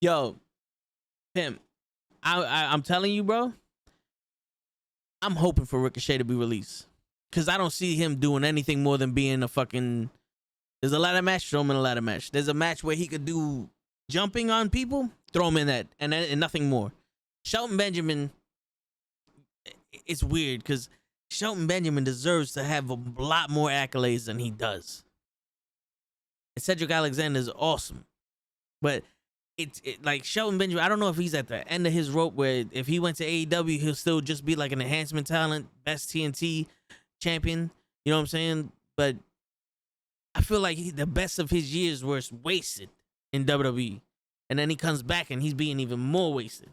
Yo, Pimp, I'm telling you, bro. I'm hoping for Ricochet to be released because I don't see him doing anything more than being a fucking. There's a ladder match, throw him in a ladder match. There's a match where he could do jumping on people, throw him in that, and nothing more. Shelton Benjamin, it's weird because Shelton Benjamin deserves to have a lot more accolades than he does. And Cedric Alexander is awesome, but it's like Shelton Benjamin. I don't know if he's at the end of his rope where if he went to AEW, he'll still just be like an enhancement talent, best TNT champion. You know what I'm saying? But I feel like the best of his years were wasted in WWE, and then he comes back and he's being even more wasted.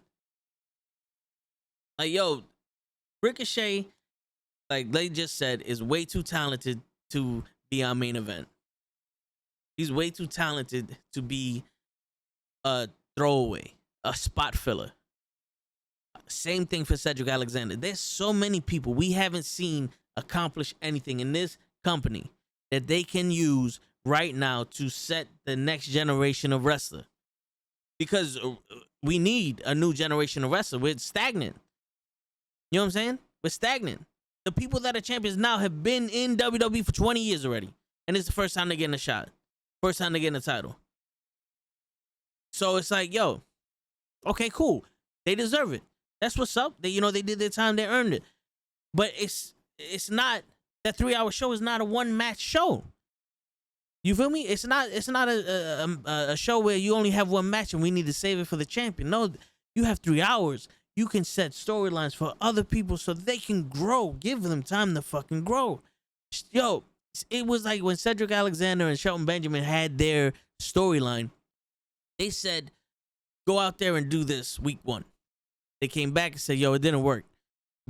Like, yo, Ricochet, like they just said, is way too talented to be our main event. He's way too talented to be a throwaway, a spot filler. Same thing for Cedric Alexander. There's so many people we haven't seen accomplish anything in this company that they can use right now to set the next generation of wrestler. Because we need a new generation of wrestler. We're stagnant. You know what I'm saying? We're stagnant. The people that are champions now have been in WWE for 20 years already. And it's the first time they're getting a shot. First time they're getting a title. So it's like, yo, okay, cool. They deserve it. That's what's up. They did their time. They earned it. But it's not, that 3-hour show is not a one-match show. You feel me? It's not a show where you only have one match and we need to save it for the champion. No, you have 3 hours. You can set storylines for other people so they can grow. Give them time to fucking grow. Yo, it was like when Cedric Alexander and Shelton Benjamin had their storyline. They said, go out there and do this week 1. They came back and said, yo, it didn't work.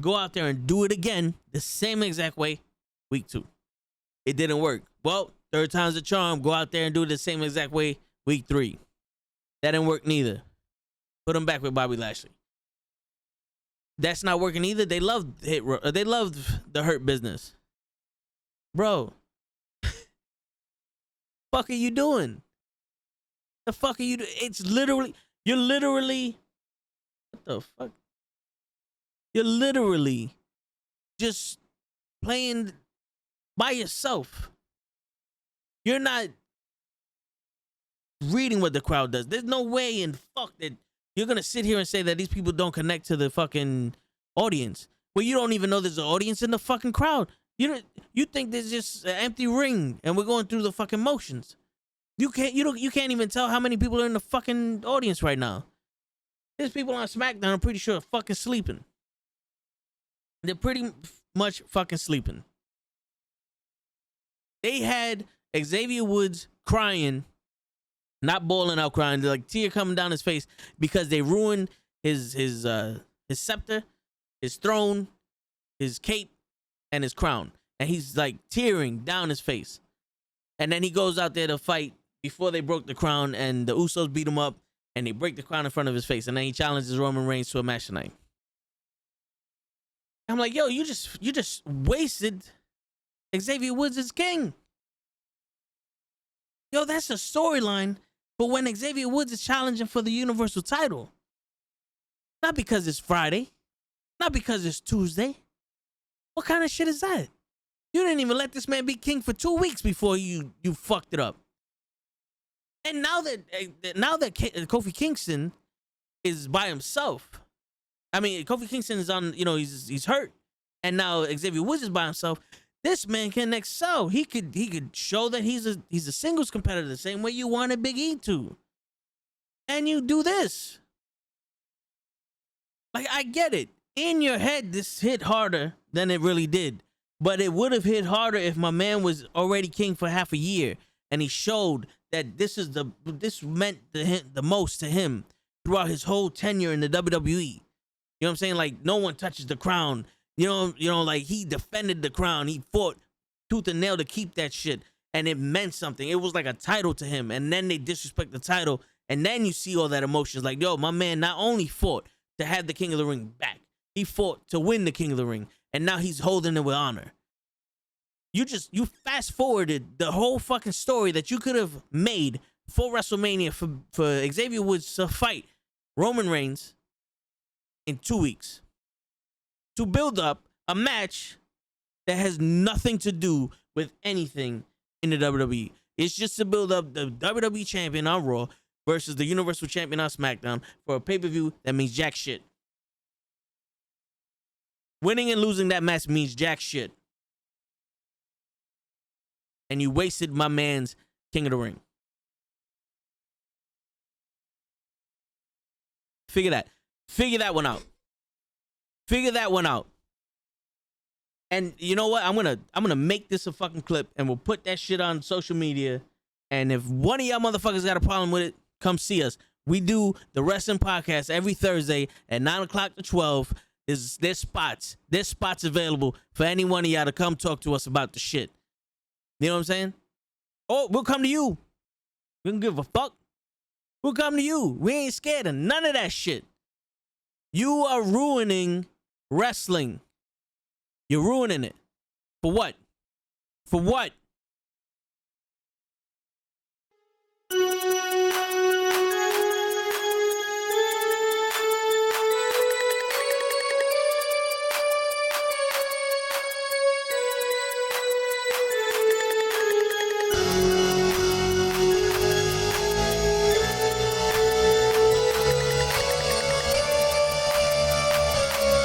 Go out there and do it again the same exact way week 2. It didn't work. Well, third time's the charm. Go out there and do it the same exact way week 3. That didn't work neither. Put them back with Bobby Lashley. That's not working either. They loved the Hurt Business. Bro. Fuck are you doing? The fuck are you doing? You're literally what the fuck? You're literally just playing by yourself. You're not reading what the crowd does. There's no way in fuck that you're gonna sit here and say that these people don't connect to the fucking audience. Well, you don't even know there's an audience in the fucking crowd. You think there's just an empty ring and we're going through the fucking motions. You can't even tell how many people are in the fucking audience right now. There's people on SmackDown, I'm pretty sure, are fucking sleeping. They're pretty much fucking sleeping. They had Xavier Woods crying, not bawling out crying, like tear coming down his face because they ruined his scepter, his throne, his cape, and his crown. And he's like tearing down his face. And then he goes out there to fight before they broke the crown, and the Usos beat him up, and they break the crown in front of his face. And then he challenges Roman Reigns to a match tonight. I'm like, yo, you just wasted Xavier Woods as king. Yo, that's a storyline for when Xavier Woods is challenging for the Universal title. Not because it's Friday. Not because it's Tuesday. What kind of shit is that? You didn't even let this man be king for 2 weeks before you fucked it up. And now that Kofi Kingston is by himself, I mean, Kofi Kingston is on, he's hurt, and now Xavier Woods is by himself. This man can excel. He could show that he's a singles competitor the same way you wanted Big E to. And you do this. Like, I get it. In your head, this hit harder than it really did. But it would have hit harder if my man was already king for half a year and he showed that this meant the most to him throughout his whole tenure in the WWE. You know what I'm saying? Like, no one touches the crown. Like, he defended the crown. He fought tooth and nail to keep that shit. And it meant something. It was like a title to him. And then they disrespect the title. And then you see all that emotions. Like, yo, my man not only fought to have the King of the Ring back, he fought to win the King of the Ring. And now he's holding it with honor. You fast forwarded the whole fucking story that you could have made for WrestleMania for Xavier Woods to fight Roman Reigns in 2 weeks to build up a match that has nothing to do with anything in the WWE. It's just to build up the WWE champion on Raw versus the Universal Champion on SmackDown for a pay-per-view that means jack shit. Winning and losing that match means jack shit. And you wasted my man's King of the Ring. Figure that one out. Figure that one out. And you know what? I'm gonna make this a fucking clip and we'll put that shit on social media. And if one of y'all motherfuckers got a problem with it, come see us. We do the wrestling podcast every Thursday at 9 o'clock to 12. There's spots. There's spots available for any one of y'all to come talk to us about the shit. You know what I'm saying? Oh, we'll come to you. We don't give a fuck. We'll come to you. We ain't scared of none of that shit. You are ruining wrestling. You're ruining it. For what? For what?